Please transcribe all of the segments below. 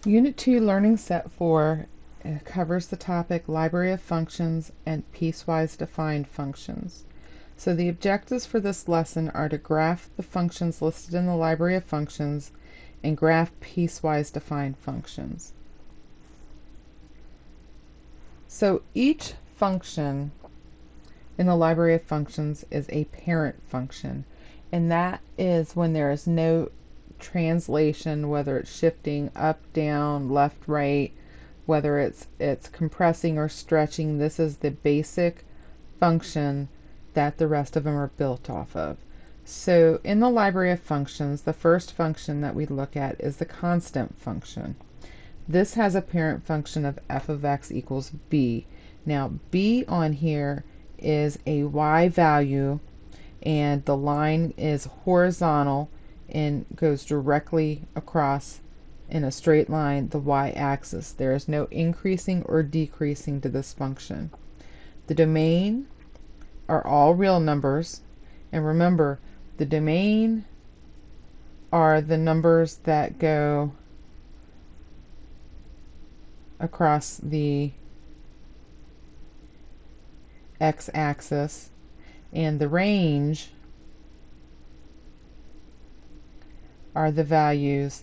Unit 2 Learning Set 4 covers the topic Library of Functions and Piecewise Defined Functions. So the objectives for this lesson are to graph the functions listed in the Library of Functions and graph piecewise defined functions. So each function in the Library of Functions is a parent function, and that is when there is no translation, whether it's shifting up, down, left, right, whether it's compressing or stretching. This is the basic function that the rest of them are built off of. So in the Library of Functions, the first function that we look at is the constant function. This has a parent function of f of x equals b. Now b on here is a y value, and the line is horizontal and goes directly across in a straight line the y-axis. There is no increasing or decreasing to this function. The domain are all real numbers, and remember, the domain are the numbers that go across the x-axis, and the range are the values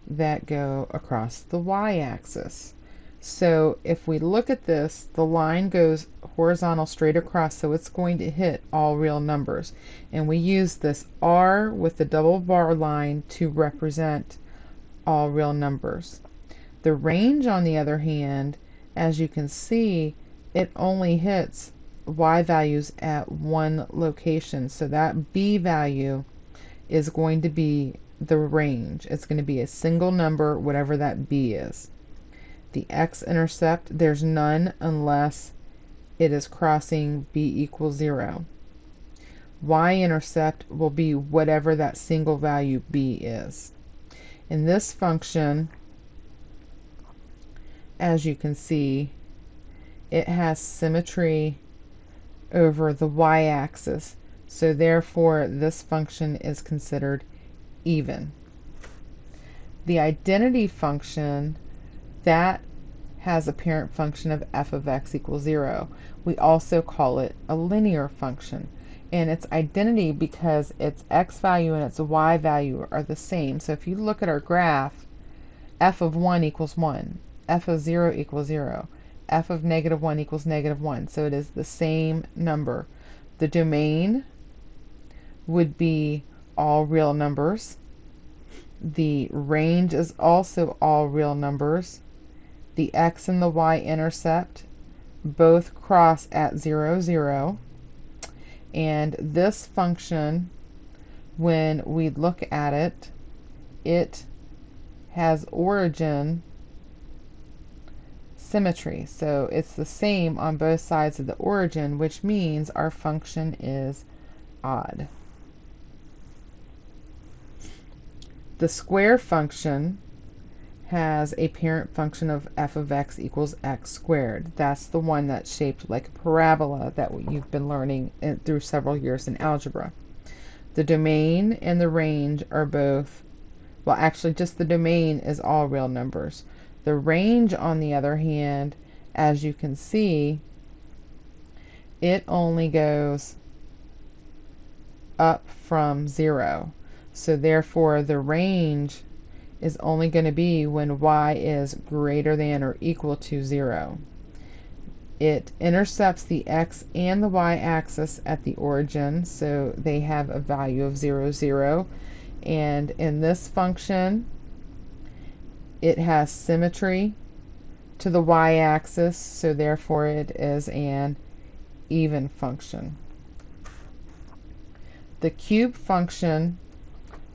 that go across the y-axis. So if we look at this, the line goes horizontal straight across, so it's going to hit all real numbers. And we use this R with the double bar line to represent all real numbers. The range, on the other hand, as you can see, it only hits y values at one location. So that b value is going to be the range. It's going to be a single number, whatever that b is. The x-intercept, there's none unless it is crossing b equals 0. Y-intercept will be whatever that single value b is. In this function, as you can see, it has symmetry over the y-axis, so therefore this function is considered even. The identity function, that has a parent function of f of x equals 0. We also call it a linear function, and it's identity because its x value and its y value are the same. So if you look at our graph, f of 1 equals 1, f of 0 equals 0, f of negative 1 equals negative 1. So it is the same number. The domain would be all real numbers. The range is also all real numbers. The x and the y-intercept both cross at 0, 0. And this function, when we look at it, it has origin symmetry. So it's the same on both sides of the origin, which means our function is odd. The square function has a parent function of f of x equals x squared. That's the one that's shaped like a parabola that you've been learning through several years in algebra. The domain and the range are both, well, actually just the domain is all real numbers. The range, on the other hand, as you can see, it only goes up from 0. So therefore the range is only going to be when y is greater than or equal to 0. It intercepts the x and the y-axis at the origin, so they have a value of 0, 0. And in this function, it has symmetry to the y-axis, so therefore it is an even function. The cube function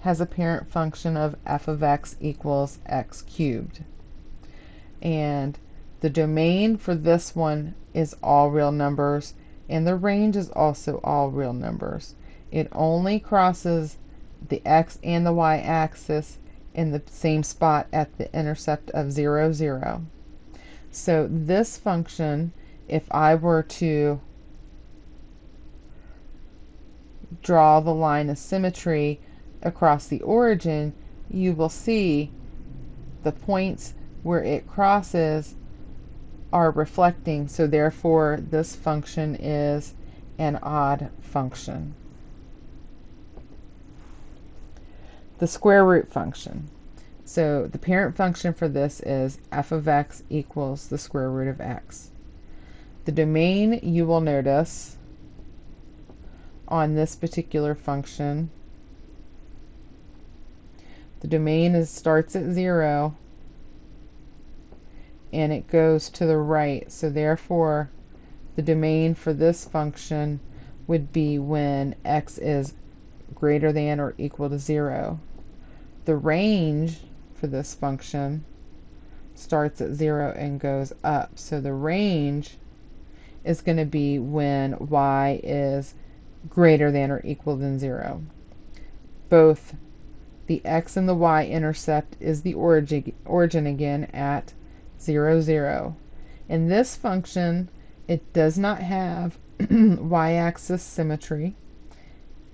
has a parent function of f of x equals x cubed. And the domain for this one is all real numbers, and the range is also all real numbers. It only crosses the x and the y-axis in the same spot at the intercept of 0, 0. So this function, if I were to draw the line of symmetry across the origin, you will see the points where it crosses are reflecting, so therefore this function is an odd function. The square root function. So the parent function for this is f of x equals the square root of x. The domain, you will notice on this particular function, the domain starts at 0 and it goes to the right, so therefore the domain for this function would be when x is greater than or equal to 0. The range for this function starts at 0 and goes up, so the range is going to be when y is greater than or equal than 0. Both the x and the y-intercept is the origin again at 0, 0. In this function, it does not have y-axis symmetry.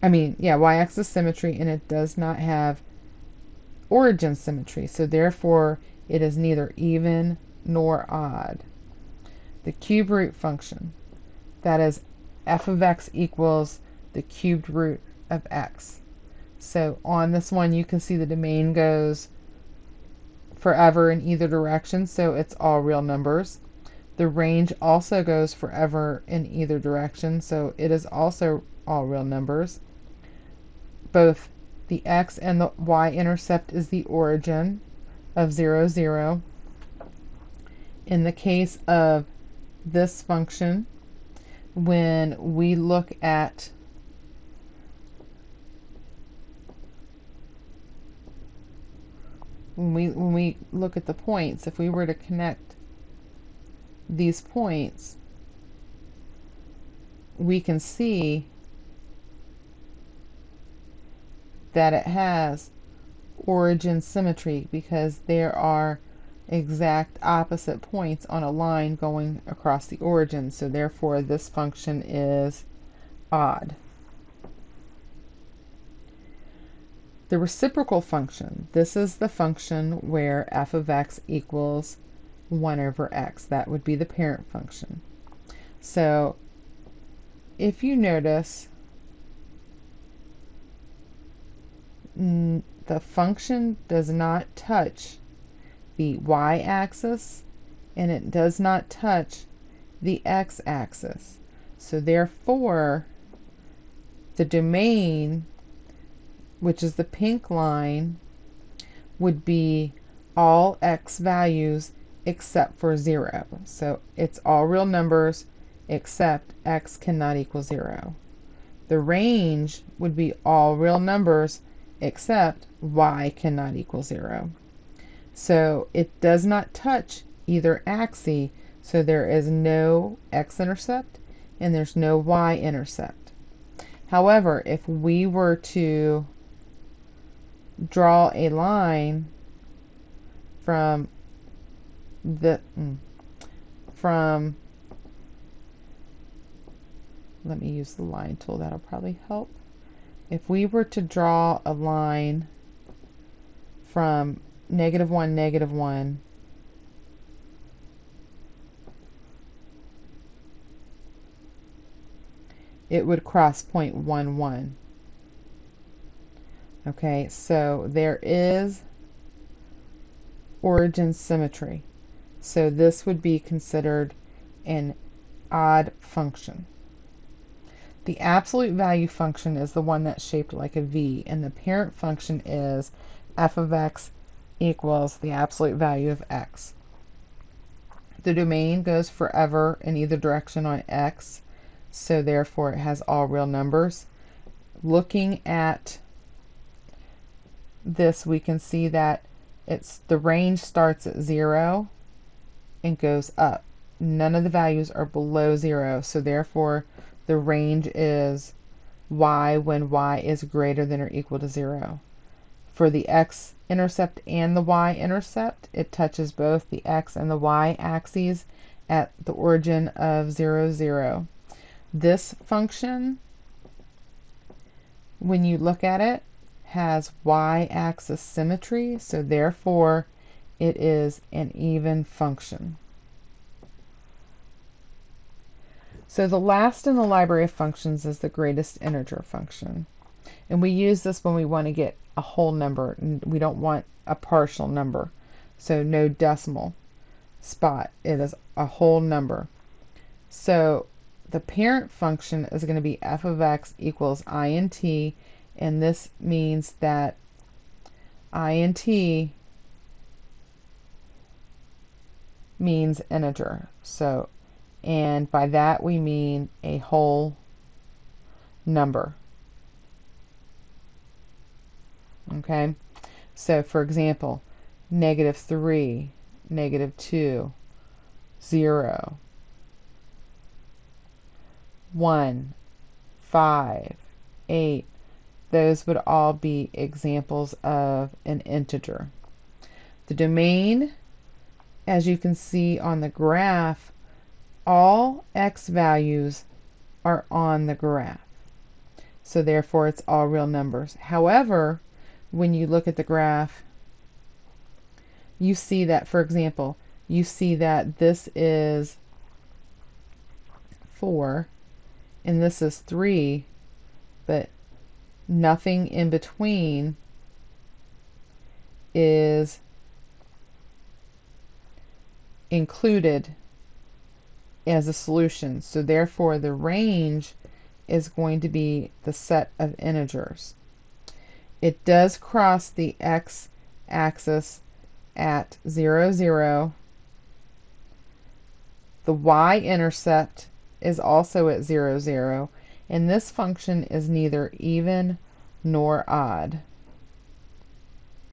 Y-axis symmetry, and it does not have origin symmetry, so therefore it is neither even nor odd. The cube root function, that is f of x equals the cubed root of x. So on this one you can see the domain goes forever in either direction, so it's all real numbers. The range also goes forever in either direction, so it is also all real numbers. Both the x and the y-intercept is the origin of 0, 0. In the case of this function, when we look at when we look at the points, if we were to connect these points, we can see that it has origin symmetry because there are exact opposite points on a line going across the origin, so therefore this function is odd. The reciprocal function, this is the function where f of x equals 1 over x. That would be the parent function. So if you notice, the function does not touch the y-axis and it does not touch the x-axis. So therefore the domain, which is the pink line, would be all x values except for 0. So it's all real numbers except x cannot equal 0. The range would be all real numbers except y cannot equal 0. So it does not touch either axis, so there is no x-intercept and there's no y-intercept. However, if we were to draw a line from let me use the line tool, that'll probably help. If we were to draw a line from -1, -1, it would cross point 1, 1. Okay, so there is origin symmetry. So this would be considered an odd function. The absolute value function is the one that's shaped like a V, and the parent function is f of x equals the absolute value of x. The domain goes forever in either direction on x, so therefore it has all real numbers. Looking at this, we can see that the range starts at 0 and goes up. None of the values are below 0, so therefore the range is y when y is greater than or equal to 0. For the x-intercept and the y-intercept, it touches both the x and the y axes at the origin of 0, 0. This function, when you look at it, has y-axis symmetry, so therefore it is an even function. So the last in the library of functions is the greatest integer function. And we use this when we want to get a whole number. We don't want a partial number. So no decimal spot. It is a whole number. So the parent function is going to be f of x equals int, and this means that int means integer. So, and by that we mean a whole number. Okay, so for example, -3, -2, 0, 1, 5, 8, those would all be examples of an integer. The domain, as you can see on the graph, all x values are on the graph. So therefore it's all real numbers. However, when you look at the graph, you see that, for example, you see that this is 4 and this is 3, but nothing in between is included as a solution. So therefore the range is going to be the set of integers. It does cross the x-axis at 0, 0. The y-intercept is also at 0, 0. And this function is neither even nor odd.